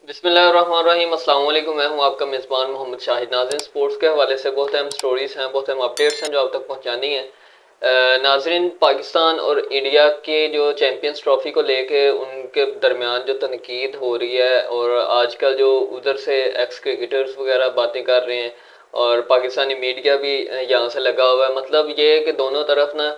बिस्मिल्लाहिर्रहमानिर्रहीम। अस्सलाम वालेकुम। मैं हूं आपका मेज़बान मोहम्मद शाहिद। नाज़रीन, स्पोर्ट्स के हवाले से बहुत अहम स्टोरीज़ हैं, बहुत अहम अपडेट्स हैं जो आप तक पहुंचानी है। नाज़रीन, पाकिस्तान और इंडिया के जो चैम्पियंस ट्रॉफ़ी को लेके उनके दरमियान जो तनकीद हो रही है और आजकल जो उधर से एक्स क्रिकेटर्स वगैरह बातें कर रहे हैं और पाकिस्तानी मीडिया भी यहाँ से लगा हुआ है। मतलब ये है कि दोनों तरफ ना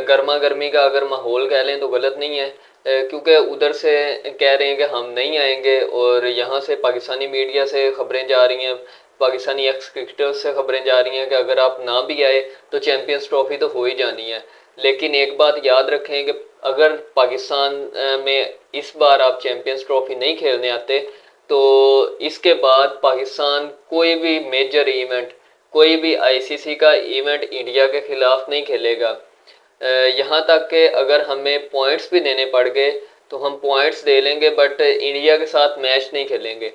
गर्मा गर्मी का अगर माहौल कह लें तो गलत नहीं है, क्योंकि उधर से कह रहे हैं कि हम नहीं आएंगे और यहाँ से पाकिस्तानी मीडिया से खबरें जा रही हैं, पाकिस्तानी एक्स क्रिकेटर्स से खबरें जा रही हैं कि अगर आप ना भी आए तो चैम्पियंस ट्रॉफी तो हो ही जानी है। लेकिन एक बात याद रखें कि अगर पाकिस्तान में इस बार आप चैम्पियंस ट्रॉफी नहीं खेलने आते तो इसके बाद पाकिस्तान कोई भी मेजर इवेंट, कोई भी आईसीसी का इवेंट इंडिया के खिलाफ नहीं खेलेगा। यहाँ तक कि अगर हमें पॉइंट्स भी देने पड़ गए तो हम पॉइंट्स दे लेंगे, बट इंडिया के साथ मैच नहीं खेलेंगे।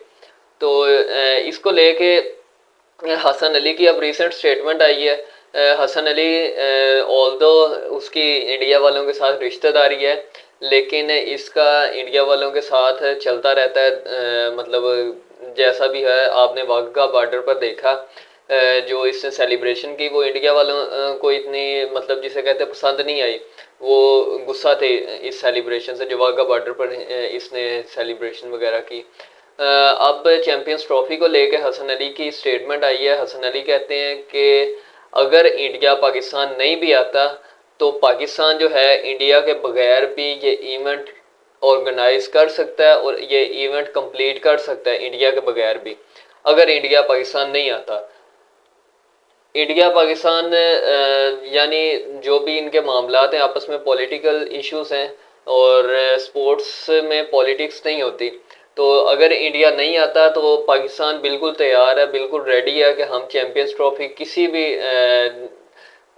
तो इसको लेके हसन अली की अब रिसेंट स्टेटमेंट आई है। हसन अली, ऑल्दो उसकी इंडिया वालों के साथ रिश्तेदारी है, लेकिन इसका इंडिया वालों के साथ चलता रहता है। मतलब जैसा भी है, आपने वाघा बॉर्डर पर देखा जो इसने सेलिब्रेशन की वो इंडिया वालों को इतनी, मतलब जिसे कहते हैं, पसंद नहीं आई। वो गुस्सा थे इस सेलिब्रेशन से जो वाघा बॉर्डर पर इसने सेलिब्रेशन वगैरह की। अब चैम्पियंस ट्रॉफी को लेकर हसन अली की स्टेटमेंट आई है। हसन अली कहते हैं कि अगर इंडिया पाकिस्तान नहीं भी आता तो पाकिस्तान जो है इंडिया के बगैर भी ये इवेंट ऑर्गेनाइज कर सकता है और ये इवेंट कंप्लीट कर सकता है इंडिया के बगैर भी, अगर इंडिया पाकिस्तान नहीं आता। इंडिया पाकिस्तान यानी जो भी इनके मामलात हैं आपस में, पॉलिटिकल इश्यूज हैं और स्पोर्ट्स में पॉलिटिक्स नहीं होती। तो अगर इंडिया नहीं आता तो पाकिस्तान बिल्कुल तैयार है, बिल्कुल रेडी है कि हम चैम्पियंस ट्रॉफी किसी भी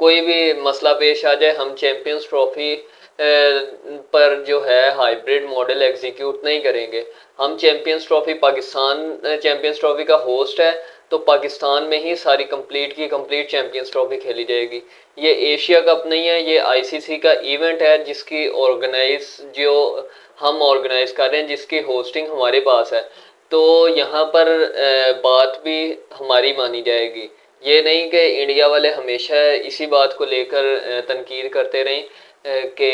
कोई भी मसला पेश आ जाए, हम चैम्पियंस ट्रॉफी पर जो है हाइब्रिड मॉडल एग्जीक्यूट नहीं करेंगे। हम champions trophy, Pakistan champions trophy का होस्ट है तो पाकिस्तान में ही सारी कंप्लीट की कंप्लीट चैम्पियंस ट्रॉफी खेली जाएगी। ये एशिया कप नहीं है, ये आईसीसी का इवेंट है जिसकी जो हम ऑर्गेनाइज कर रहे हैं, जिसकी होस्टिंग हमारे पास है। तो यहाँ पर बात भी हमारी मानी जाएगी। ये नहीं कि इंडिया वाले हमेशा इसी बात को लेकर तनकीद करते रहें कि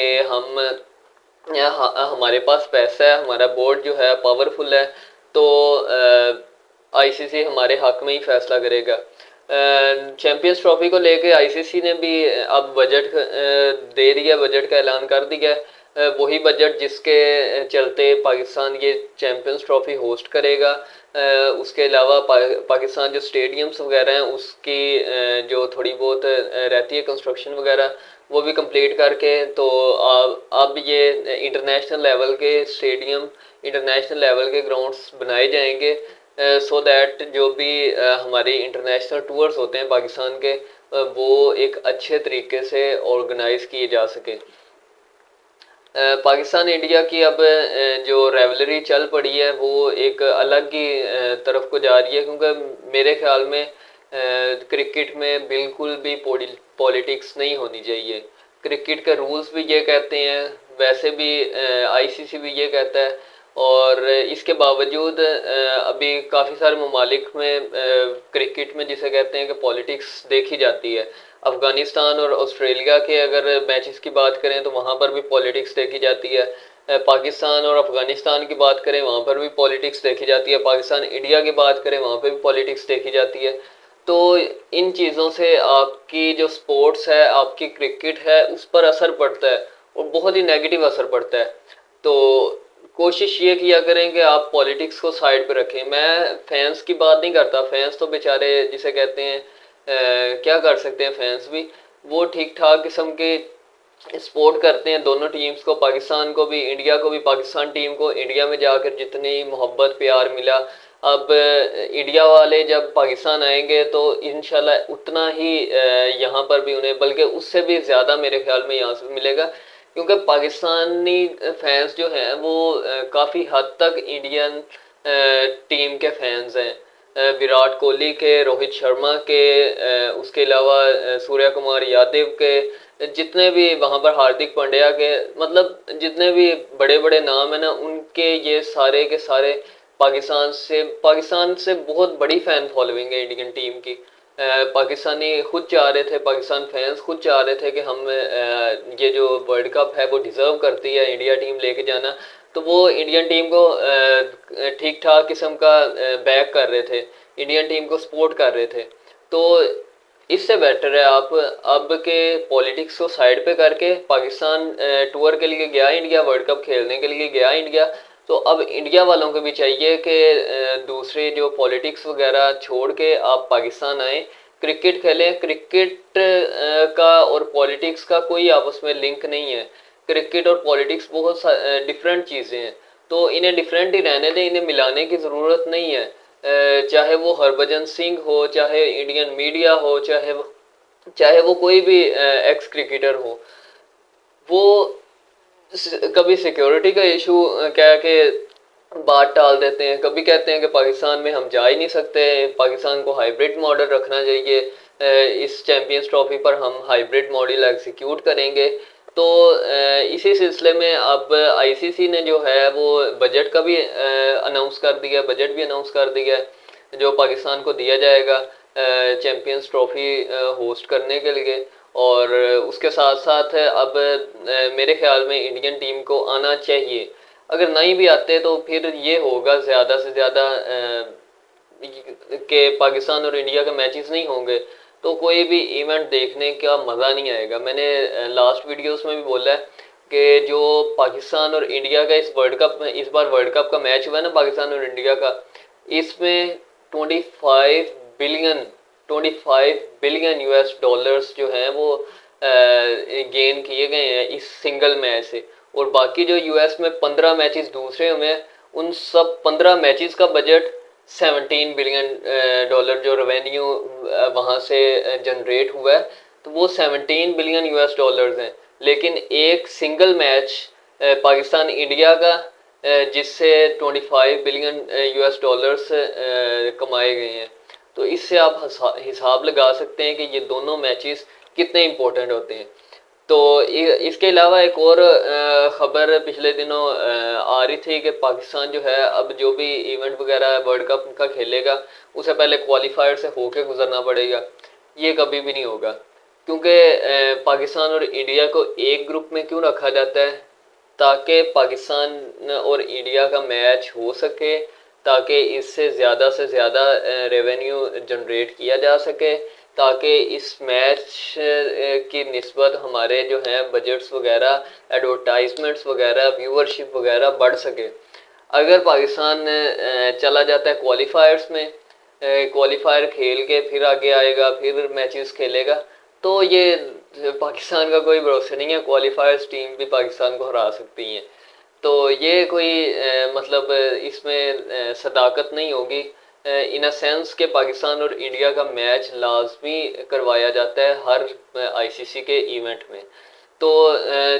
हमारे पास पैसा है, हमारा बोर्ड जो है पावरफुल है, तो आईसीसी हमारे हक में ही फैसला करेगा। चैम्पियंस ट्रॉफी को लेके आईसीसी ने भी अब बजट दे दिया, बजट का ऐलान कर दिया। वही बजट जिसके चलते पाकिस्तान ये चैम्पियंस ट्रॉफी होस्ट करेगा। उसके अलावा पाकिस्तान जो स्टेडियम्स वगैरह हैं उसकी जो थोड़ी बहुत रहती है कंस्ट्रक्शन वगैरह, वो भी कंप्लीट करके तो अब ये इंटरनेशनल लेवल के स्टेडियम, इंटरनेशनल लेवल के ग्राउंड्स बनाए जाएंगे, सो दैट जो भी हमारे इंटरनेशनल टूर्स होते हैं पाकिस्तान के, वो एक अच्छे तरीके से ऑर्गेनाइज किए जा सके। पाकिस्तान इंडिया की अब जो रेवलरी चल पड़ी है वो एक अलग ही तरफ को जा रही है, क्योंकि मेरे ख्याल में क्रिकेट में बिल्कुल भी पॉलिटिक्स नहीं होनी चाहिए। क्रिकेट के रूल्स भी ये कहते हैं, वैसे भी आईसीसी भी ये कहता है, और इसके बावजूद अभी काफ़ी सारे ममालिक में क्रिकेट में जिसे कहते हैं कि पॉलिटिक्स देखी जाती है। अफ़गानिस्तान और ऑस्ट्रेलिया के अगर मैचेस की बात करें तो वहाँ पर भी पॉलिटिक्स देखी जाती है। पाकिस्तान और अफ़गानिस्तान की बात करें वहाँ पर भी पॉलिटिक्स देखी जाती है। पाकिस्तान इंडिया की बात करें वहाँ पर भी पॉलिटिक्स देखी जाती है। तो इन चीज़ों से आपकी जो स्पोर्ट्स है, आपकी क्रिकेट है, उस पर असर पड़ता है और बहुत ही नेगेटिव असर पड़ता है। तो कोशिश ये किया करें कि आप पॉलिटिक्स को साइड पे रखें। मैं फैंस की बात नहीं करता, फैंस तो बेचारे जिसे कहते हैं क्या कर सकते हैं फैंस भी, वो ठीक ठाक किस्म के सपोर्ट करते हैं दोनों टीम्स को, पाकिस्तान को भी, इंडिया को भी। पाकिस्तान टीम को इंडिया में जाकर जितनी मोहब्बत प्यार मिला, अब इंडिया वाले जब पाकिस्तान आएंगे तो इंशाल्लाह उतना ही यहाँ पर भी उन्हें, बल्कि उससे भी ज़्यादा मेरे ख्याल में यहाँ से मिलेगा, क्योंकि पाकिस्तानी फैंस जो हैं वो काफ़ी हद तक इंडियन टीम के फैंस हैं। विराट कोहली के, रोहित शर्मा के, उसके अलावा सूर्या कुमार यादव के, जितने भी वहाँ पर हार्दिक पांड्या के, मतलब जितने भी बड़े बड़े नाम हैं ना, उनके ये सारे के सारे पाकिस्तान से बहुत बड़ी फ़ैन फॉलोइंग है इंडियन टीम की। पाकिस्तानी खुद चाह रहे थे, पाकिस्तान फैंस खुद चाह रहे थे कि हम ये जो वर्ल्ड कप है वो डिज़र्व करती है इंडिया टीम लेके जाना। तो वो इंडियन टीम को ठीक ठाक किस्म का बैक कर रहे थे, इंडियन टीम को सपोर्ट कर रहे थे। तो इससे बेटर है आप अब के पॉलिटिक्स को साइड पे करके, पाकिस्तान टूर के लिए गया इंडिया, वर्ल्ड कप खेलने के लिए गया इंडिया, तो अब इंडिया वालों को भी चाहिए कि दूसरे जो पॉलिटिक्स वगैरह छोड़ के आप पाकिस्तान आए, क्रिकेट खेलें। क्रिकेट का और पॉलिटिक्स का कोई आपस में लिंक नहीं है। क्रिकेट और पॉलिटिक्स बहुत डिफरेंट चीज़ें हैं, तो इन्हें डिफरेंट ही रहने दें, इन्हें मिलाने की ज़रूरत नहीं है। चाहे वो हरभजन सिंह हो, चाहे इंडियन मीडिया हो, चाहे वो कोई भी एक्स क्रिकेटर हो, वो कभी सिक्योरिटी का इशू क्या कि बात टाल देते हैं, कभी कहते हैं कि पाकिस्तान में हम जा ही नहीं सकते, पाकिस्तान को हाइब्रिड मॉडल रखना चाहिए, इस चैम्पियंस ट्रॉफी पर हम हाइब्रिड मॉडल एग्जीक्यूट करेंगे। तो इसी सिलसिले में अब आईसीसी ने जो है वो बजट का भी अनाउंस कर दिया, बजट भी अनाउंस कर दिया है जो पाकिस्तान को दिया जाएगा चैम्पियंस ट्रॉफी होस्ट करने के लिए। और उसके साथ साथ अब मेरे ख्याल में इंडियन टीम को आना चाहिए। अगर नहीं भी आते तो फिर ये होगा ज़्यादा से ज़्यादा कि पाकिस्तान और इंडिया के मैचेस नहीं होंगे तो कोई भी इवेंट देखने का मज़ा नहीं आएगा। मैंने लास्ट वीडियोस में भी बोला है कि जो पाकिस्तान और इंडिया का इस बार वर्ल्ड कप का मैच हुआ है ना, पाकिस्तान और इंडिया का, इसमें 25 बिलियन 25 बिलियन यूएस डॉलर्स जो हैं वो गेन किए गए हैं इस सिंगल मैच से। और बाकी जो यूएस में 15 मैचेस दूसरे हुए हैं, उन सब 15 मैचेस का बजट 17 बिलियन डॉलर जो रेवेन्यू वहाँ से जनरेट हुआ है, तो वो 17 बिलियन यूएस डॉलर्स हैं। लेकिन एक सिंगल मैच पाकिस्तान इंडिया का जिससे 25 बिलियन यूएस डॉलर्स कमाए गए हैं, तो इससे आप हिसाब लगा सकते हैं कि ये दोनों मैचेस कितने इंपॉर्टेंट होते हैं। तो इसके अलावा एक और ख़बर पिछले दिनों आ रही थी कि पाकिस्तान जो है अब जो भी इवेंट वगैरह वर्ल्ड कप का खेलेगा उसे पहले क्वालिफायर से होके गुजरना पड़ेगा। ये कभी भी नहीं होगा, क्योंकि पाकिस्तान और इंडिया को एक ग्रुप में क्यों रखा जाता है, ताकि पाकिस्तान और इंडिया का मैच हो सके, ताकि इससे ज़्यादा से ज़्यादा रेवेन्यू जनरेट किया जा सके, ताकि इस मैच की निस्बत हमारे जो हैं बजट्स वगैरह, एडवर्टाइजमेंट्स वगैरह, व्यूअरशिप वगैरह बढ़ सके। अगर पाकिस्तान चला जाता है क्वालिफायर्स में, क्वालिफायर खेल के फिर आगे आएगा, फिर मैचेस खेलेगा, तो ये पाकिस्तान का कोई भरोसा नहीं है, क्वालिफायर्स टीम भी पाकिस्तान को हरा सकती हैं। तो ये कोई मतलब इसमें सदाकत नहीं होगी। इन अ सेंस के पाकिस्तान और इंडिया का मैच लाजमी करवाया जाता है हर आईसीसी के इवेंट में। तो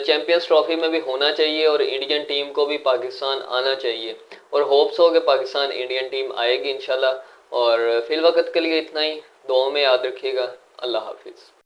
चैम्पियंस ट्रॉफी में भी होना चाहिए और इंडियन टीम को भी पाकिस्तान आना चाहिए, और होप्स हो कि पाकिस्तान इंडियन टीम आएगी इंशाल्लाह। और फिल वक्त के लिए इतना ही, दुआओं में याद रखिएगा। अल्लाह हाफिज़।